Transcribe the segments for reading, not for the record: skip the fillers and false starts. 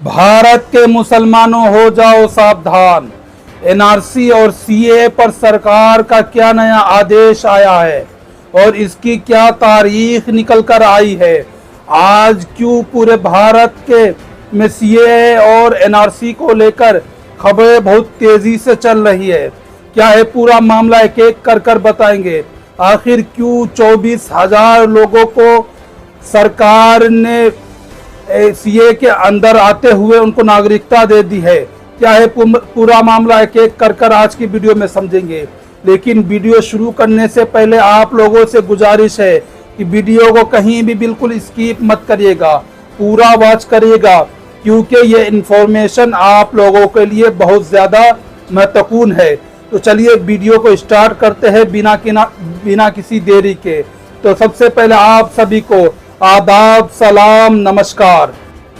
भारत के मुसलमानों हो जाओ सावधान। एनआरसी और सीए पर सरकार का क्या नया आदेश आया है और इसकी क्या तारीख निकल कर आई है। आज क्यों पूरे भारत के में सीए और एनआरसी को लेकर खबरें बहुत तेजी से चल रही है। क्या है पूरा मामला, एक एक कर बताएंगे। आखिर क्यों 24,000 लोगों को सरकार ने सीए के अंदर आते हुए उनको नागरिकता दे दी है। क्या है पूरा मामला, एक एक कर आज की वीडियो में समझेंगे। लेकिन वीडियो शुरू करने से पहले आप लोगों से गुजारिश है कि वीडियो को कहीं भी बिल्कुल स्किप मत करिएगा, पूरा वॉच करिएगा, क्योंकि ये इंफॉर्मेशन आप लोगों के लिए बहुत ज़्यादा महत्वपूर्ण है। तो चलिए वीडियो को स्टार्ट करते हैं बिना किसी देरी के। तो सबसे पहले आप सभी को आदाब, सलाम, नमस्कार।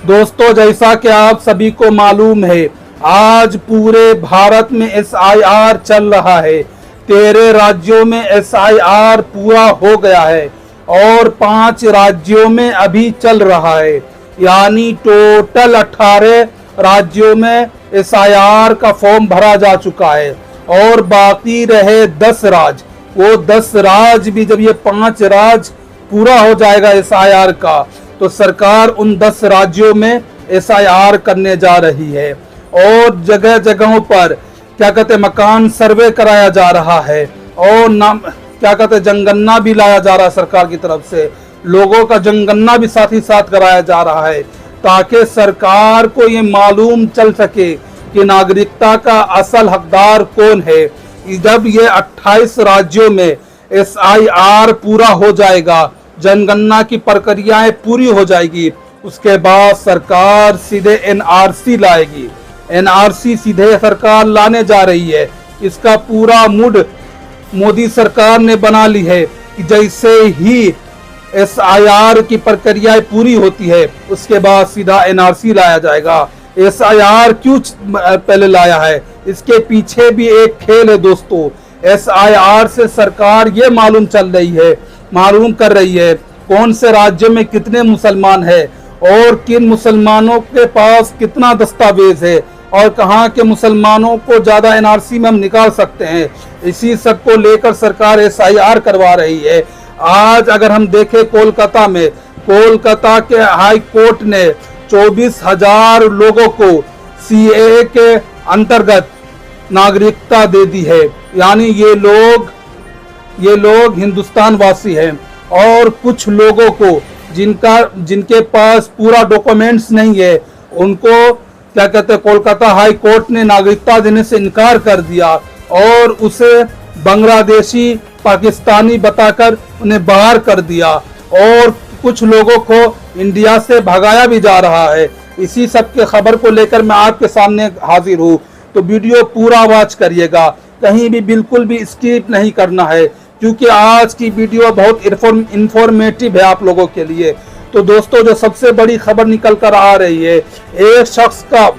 दोस्तों, जैसा कि आप सभी को मालूम है, आज पूरे भारत में एसआईआर चल रहा है। 13 राज्यों में एसआईआर पूरा हो गया है और 5 राज्यों में अभी चल रहा है, यानी टोटल 18 राज्यों में एसआईआर का फॉर्म भरा जा चुका है और बाकी रहे 10 राज्य। वो 10 राज्य भी, जब ये 5 राज्य पूरा हो जाएगा एसआईआर का, तो सरकार उन 10 राज्यों में एसआईआर करने जा रही है और जगह जगहों पर क्या कहते मकान सर्वे कराया जा रहा है और क्या कहते जनगणना भी लाया जा रहा है। सरकार की तरफ से लोगों का जनगणना भी साथ ही साथ कराया जा रहा है, ताकि सरकार को ये मालूम चल सके कि नागरिकता का असल हकदार कौन है। जब ये 28 राज्यों में एसआईआर पूरा हो जाएगा, जनगणना की प्रक्रियाएं पूरी हो जाएगी, उसके बाद सरकार सीधे एनआरसी लाएगी। एनआरसी सीधे सरकार लाने जा रही है। इसका पूरा मूड मोदी सरकार ने बना ली है कि जैसे ही एसआईआर की प्रक्रियाएं पूरी होती है, उसके बाद सीधा एनआरसी लाया जाएगा। एसआईआर क्यों पहले लाया है, इसके पीछे भी एक खेल है दोस्तों। एसआईआर से सरकार ये मालूम कर रही है कौन से राज्य में कितने मुसलमान है और किन मुसलमानों के पास कितना दस्तावेज है और कहाँ के मुसलमानों को ज्यादा एनआरसी में हम निकाल सकते हैं। इसी सब को लेकर सरकार एसआईआर करवा रही है। आज अगर हम देखें कोलकाता के हाई कोर्ट ने 24,000 लोगों को सीए के अंतर्गत नागरिकता दे दी है, यानी ये लोग हिंदुस्तान वासी हैं। और कुछ लोगों को जिनके पास पूरा डॉक्यूमेंट्स नहीं है, उनको क्या कहते हैं कोलकाता हाई कोर्ट ने नागरिकता देने से इनकार कर दिया और उसे बांग्लादेशी, पाकिस्तानी बताकर उन्हें बाहर कर दिया और कुछ लोगों को इंडिया से भगाया भी जा रहा है। इसी सब के खबर को लेकर मैं आपके सामने हाजिर हूँ। तो वीडियो पूरा वॉच करिएगा, कहीं भी बिल्कुल भी स्किप नहीं करना है, क्योंकि आज की वीडियो बहुत इंफॉर्मेटिव है आप लोगों के लिए। तो दोस्तों, जो सबसे बड़ी खबर निकल कर आ रही है, एक शख्स का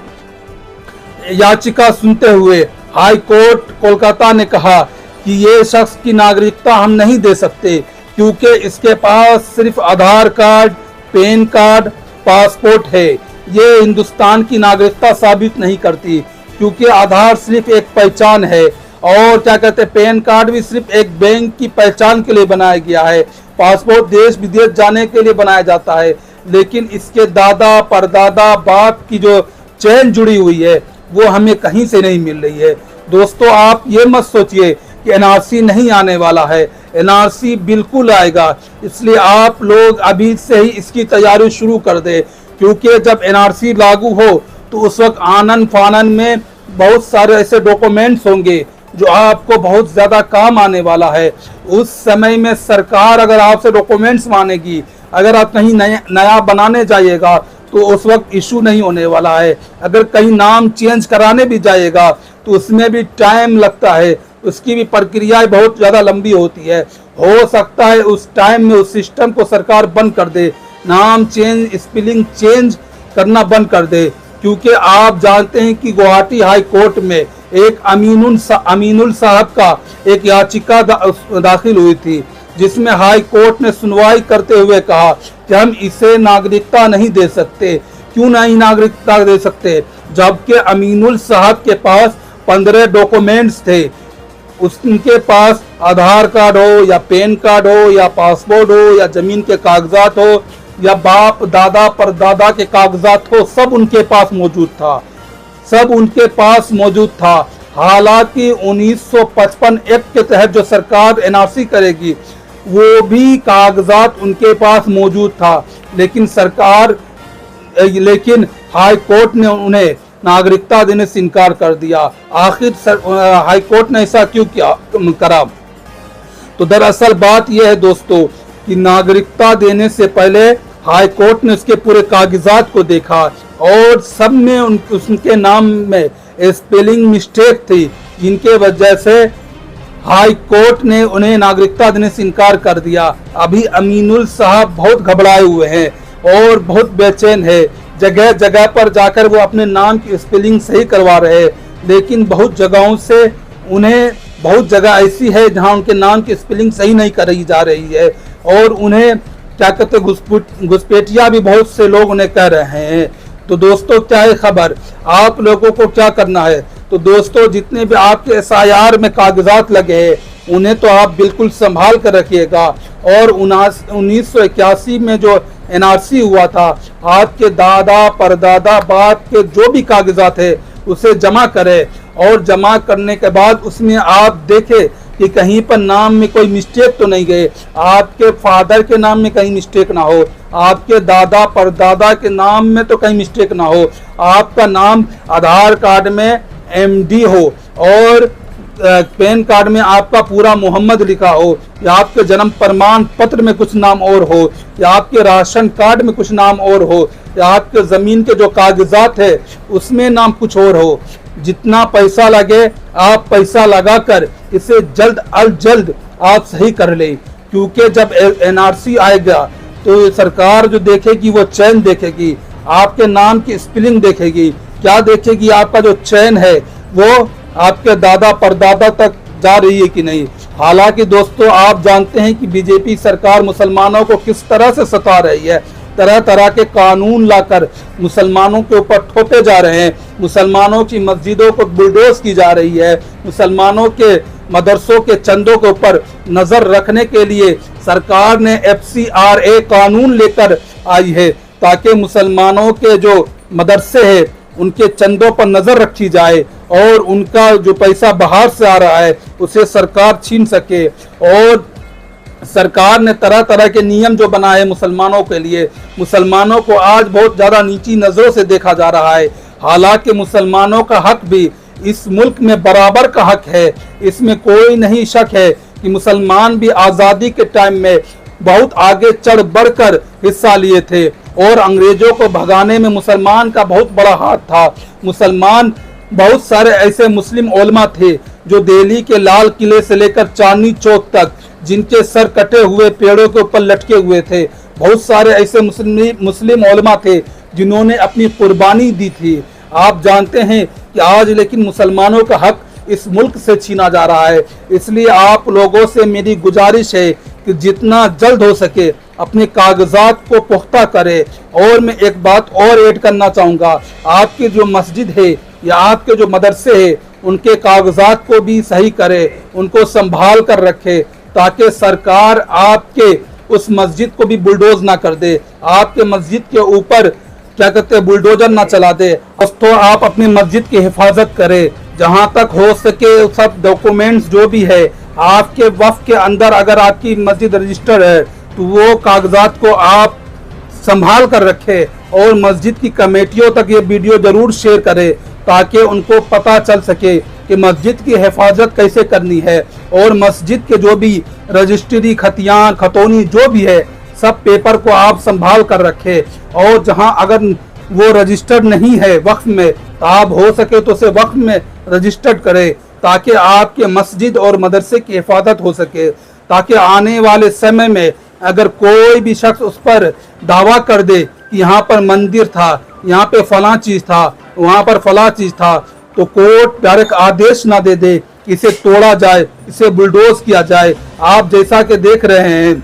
याचिका सुनते हुए हाई कोर्ट कोलकाता ने कहा कि ये शख्स की नागरिकता हम नहीं दे सकते, क्योंकि इसके पास सिर्फ आधार कार्ड, पैन कार्ड, पासपोर्ट है। ये हिंदुस्तान की नागरिकता साबित नहीं करती, क्योंकि आधार सिर्फ एक पहचान है और क्या कहते हैं पैन कार्ड भी सिर्फ एक बैंक की पहचान के लिए बनाया गया है। पासपोर्ट देश विदेश जाने के लिए बनाया जाता है, लेकिन इसके दादा परदादा बाप की जो चेन जुड़ी हुई है वो हमें कहीं से नहीं मिल रही है। दोस्तों, आप ये मत सोचिए कि एनआरसी नहीं आने वाला है, एनआरसी बिल्कुल आएगा। इसलिए आप लोग अभी से ही इसकी तैयारी शुरू कर दे, क्योंकि जब एनआरसी लागू हो तो उस वक्त आनन फानन में बहुत सारे ऐसे डॉक्यूमेंट्स होंगे जो आपको बहुत ज़्यादा काम आने वाला है। उस समय में सरकार अगर आपसे डॉक्यूमेंट्स मांगेगी, अगर आप कहीं नया बनाने जाइएगा तो उस वक्त इशू नहीं होने वाला है। अगर कहीं नाम चेंज कराने भी जाइएगा तो उसमें भी टाइम लगता है, उसकी भी प्रक्रिया बहुत ज़्यादा लंबी होती है। हो सकता है उस टाइम में उस सिस्टम को सरकार बंद कर दे, नाम चेंज, स्पेलिंग चेंज करना बंद कर दे, क्योंकि आप जानते हैं कि गुवाहाटी हाई कोर्ट में एक अमीनुल साहब का एक याचिका दाखिल हुई थी, जिसमें हाई कोर्ट ने सुनवाई करते हुए कहा कि हम इसे नागरिकता नहीं दे सकते, क्यों नहीं नागरिकता दे सकते? जबकि अमीनुल साहब के पास 15 डॉक्यूमेंट्स थे। उसके पास आधार कार्ड हो या पैन कार्ड हो या पासपोर्ट हो या जमीन के कागजात हो या बाप दादा परदादा के कागजात हो, सब उनके पास मौजूद था, सब उनके पास मौजूद था। हालांकि 1955 एक्ट के तहत जो सरकार एनआरसी करेगी वो भी कागजात उनके पास मौजूद था, लेकिन हाई कोर्ट ने उन्हें नागरिकता देने से इनकार कर दिया। आखिर हाई कोर्ट ने ऐसा क्यों करा? तो दरअसल बात यह है दोस्तों कि नागरिकता देने से पहले हाई कोर्ट ने उसके पूरे कागजात को देखा और सब में उनके नाम में स्पेलिंग मिस्टेक थी, जिनके वजह से हाई कोर्ट ने उन्हें नागरिकता देने से इनकार कर दिया। अभी अमीनुल साहब बहुत घबराए हुए हैं और बहुत बेचैन है। जगह जगह पर जाकर वो अपने नाम की स्पेलिंग सही करवा रहे हैं, लेकिन बहुत जगहों से उन्हें, बहुत जगह ऐसी है जहां उनके नाम की स्पेलिंग सही नहीं करी जा रही है और उन्हें क्या कहते घुसपैठिया भी बहुत से लोग उन्हें कह रहे हैं। तो दोस्तों क्या है खबर, आप लोगों को क्या करना है? तो दोस्तों जितने भी आपके एसआईआर में कागजात लगे हैं उन्हें तो आप बिल्कुल संभाल कर रखिएगा। और 1981 में जो एनआरसी हुआ था, आपके दादा परदादा बाप के जो भी कागजात है उसे जमा करें और जमा करने के बाद उसमें आप देखें कि कहीं पर नाम में कोई मिस्टेक तो नहीं गए, आपके फादर के नाम में कहीं मिस्टेक ना हो, आपके दादा परदादा के नाम में तो कहीं मिस्टेक ना हो, आपका नाम आधार कार्ड में एमडी हो और पैन कार्ड में आपका पूरा मोहम्मद लिखा हो, या आपके जन्म प्रमाण पत्र में कुछ नाम और हो, या आपके राशन कार्ड में कुछ नाम और हो, या आपके जमीन के जो कागजात है उसमें नाम कुछ और हो। जितना पैसा लगे आप पैसा लगाकर इसे जल्द अज जल्द आप सही कर ले, क्योंकि जब एनआरसी आएगा तो सरकार जो देखेगी वो चयन देखेगी, आपके नाम की स्पेलिंग देखेगी, क्या देखेगी, आपका जो चयन है वो आपके दादा परदादा तक जा रही है कि नहीं। हालांकि दोस्तों आप जानते हैं कि बीजेपी सरकार मुसलमानों को किस तरह से सता रही है, तरह तरह के कानून लाकर मुसलमानों के ऊपर थोपे जा रहे हैं, मुसलमानों की मस्जिदों को बुलडोज की जा रही है, मुसलमानों के मदरसों के चंदों के ऊपर नजर रखने के लिए सरकार ने FCRA कानून लेकर आई है, ताकि मुसलमानों के जो मदरसे हैं उनके चंदों पर नजर रखी जाए और उनका जो पैसा बाहर से आ रहा है उसे सरकार छीन सके। और सरकार ने तरह तरह के नियम जो बनाए मुसलमानों के लिए, मुसलमानों को आज बहुत ज़्यादा नीची नज़रों से देखा जा रहा है। हालांकि मुसलमानों का हक भी इस मुल्क में बराबर का हक है, इसमें कोई नहीं शक है कि मुसलमान भी आज़ादी के टाइम में बहुत आगे चढ़ बढ़कर हिस्सा लिए थे और अंग्रेजों को भगाने में मुसलमान का बहुत बड़ा हाथ था। मुसलमान, बहुत सारे ऐसे मुस्लिम उलमा थे जो दिल्ली के लाल किले से लेकर चांदनी चौक तक जिनके सर कटे हुए पेड़ों के ऊपर लटके हुए थे। बहुत सारे ऐसे मुस्लिम उलमा थे जिन्होंने अपनी कुर्बानी दी थी। आप जानते हैं कि आज लेकिन मुसलमानों का हक इस मुल्क से छीना जा रहा है। इसलिए आप लोगों से मेरी गुजारिश है कि जितना जल्द हो सके अपने कागजात को पुख्ता करे। और मैं एक बात और ऐड करना चाहूँगा, आपकी जो मस्जिद है या आपके जो मदरसे है उनके कागजात को भी सही करे, उनको संभाल कर रखे, ताकि सरकार आपके उस मस्जिद को भी बुलडोज ना कर दे, आपके मस्जिद के ऊपर क्या कहते हैं बुलडोजर ना चला दे। तो आप अपनी मस्जिद की हिफाजत करें, जहां तक हो सके सब डॉक्यूमेंट्स जो भी है आपके वक्फ के अंदर, अगर आपकी मस्जिद रजिस्टर्ड है तो वो कागजात को आप संभाल कर रखें और मस्जिद की कमेटियों तक ये वीडियो जरूर शेयर करें, ताकि उनको पता चल सके कि मस्जिद की हिफाजत कैसे करनी है। और मस्जिद के जो भी रजिस्ट्री खतियान खतौनी जो भी है सब पेपर को आप संभाल कर रखें। और जहां अगर वो रजिस्टर्ड नहीं है वक्फ में, तो आप हो सके तो उसे वक्फ में रजिस्टर्ड करें, ताकि आपके मस्जिद और मदरसे की हिफाजत हो सके, ताकि आने वाले समय में अगर कोई भी शख्स उस पर दावा कर दे कि यहाँ पर मंदिर था, यहाँ पे फला चीज था, वहाँ पर फला चीज था, तो कोर्ट डायरेक्ट आदेश ना दे दे कि इसे तोड़ा जाए, इसे बुलडोज किया जाए। आप जैसा कि देख रहे हैं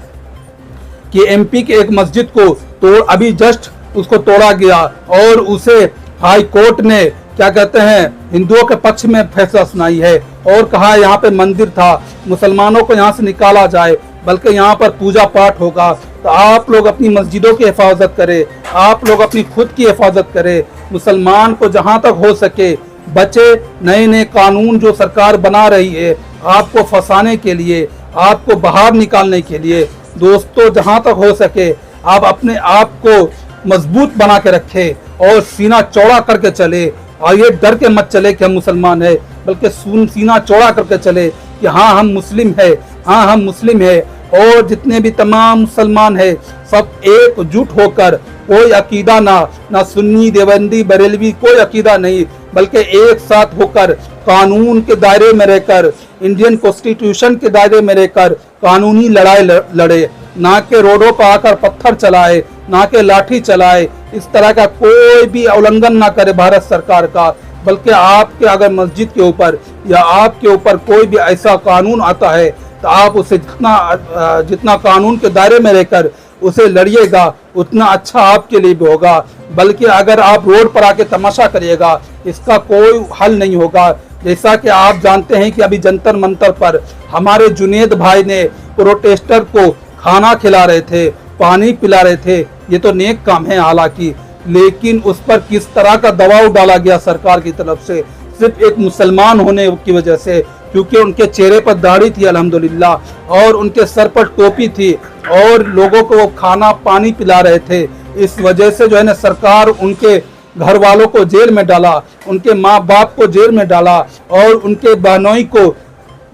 कि MP के एक मस्जिद को तो अभी जस्ट उसको तोड़ा गया और उसे हाई कोर्ट ने क्या कहते हैं हिंदुओं के पक्ष में फैसला सुनाई है और कहा यहाँ पे मंदिर था, मुसलमानों को यहाँ से निकाला जाए, बल्कि यहाँ पर पूजा पाठ होगा। तो आप लोग अपनी मस्जिदों की हिफाजत करें, आप लोग अपनी खुद की हिफाजत करें, मुसलमान को जहाँ तक हो सके बचे। नए नए कानून जो सरकार बना रही है आपको फंसाने के लिए, आपको बाहर निकालने के लिए, दोस्तों जहाँ तक हो सके आप अपने आप को मजबूत बना के रखें और सीना चौड़ा करके चले। और ये डर के मत चले कि हम मुसलमान है, बल्कि सीना चौड़ा करके चले कि हाँ हम मुस्लिम है, हाँ हम मुस्लिम है। और जितने भी तमाम मुसलमान है सब एकजुट होकर, कोई अकीदा ना सुन्नी देवबंदी बरेलवी, कोई अकीदा नहीं, बल्कि एक साथ होकर कानून के दायरे में रहकर, इंडियन कॉन्स्टिट्यूशन के दायरे में रहकर कानूनी लड़ाई लड़े, ना के रोडों पर आकर पत्थर चलाए, ना के लाठी चलाए। इस तरह का कोई भी उल्लंघन ना करे भारत सरकार का, बल्कि आपके अगर मस्जिद के ऊपर या आपके ऊपर कोई भी ऐसा कानून आता है तो आप उसे जितना कानून के दायरे में रहकर उसे लड़िएगा उतना अच्छा आपके लिए भी होगा। बल्कि अगर आप रोड पर आके तमाशा करिएगा इसका कोई हल नहीं होगा। जैसा कि आप जानते हैं कि अभी जंतर मंतर पर हमारे जुनेद भाई ने प्रोटेस्टर को खाना खिला रहे थे, पानी पिला रहे थे, ये तो नेक काम है हालांकि, लेकिन उस पर किस तरह का दबाव डाला गया सरकार की तरफ से, सिर्फ एक मुसलमान होने की वजह से, क्योंकि उनके चेहरे पर दाढ़ी थी अल्हम्दुलिल्लाह और उनके सर पर टोपी थी और लोगों को वो खाना पानी पिला रहे थे। इस वजह से जो है ना सरकार उनके घर वालों को जेल में डाला, उनके माँ बाप को जेल में डाला और उनके बहनोई को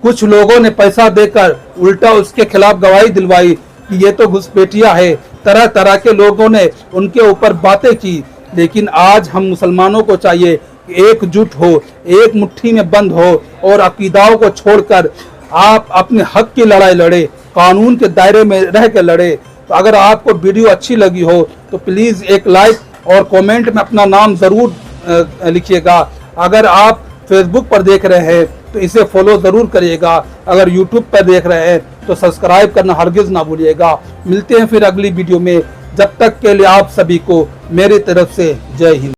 कुछ लोगों ने पैसा देकर उल्टा उसके खिलाफ गवाही दिलवाई कि ये तो घुसपैठिया है। तरह तरह के लोगों ने उनके ऊपर बातें की। लेकिन आज हम मुसलमानों को चाहिए कि एकजुट हो, एक मुट्ठी में बंद हो और अकीदाओं को छोड़कर आप अपने हक की लड़ाई लड़े, कानून के दायरे में रह के लड़े। तो अगर आपको वीडियो अच्छी लगी हो तो प्लीज़ एक लाइक और कमेंट में अपना नाम ज़रूर लिखिएगा। अगर आप फेसबुक पर देख रहे हैं तो इसे फॉलो ज़रूर करिएगा। अगर यूट्यूब पर देख रहे हैं तो सब्सक्राइब करना हरगिज़ ना भूलिएगा। मिलते हैं फिर अगली वीडियो में, जब तक के लिए आप सभी को मेरी तरफ से जय हिंद।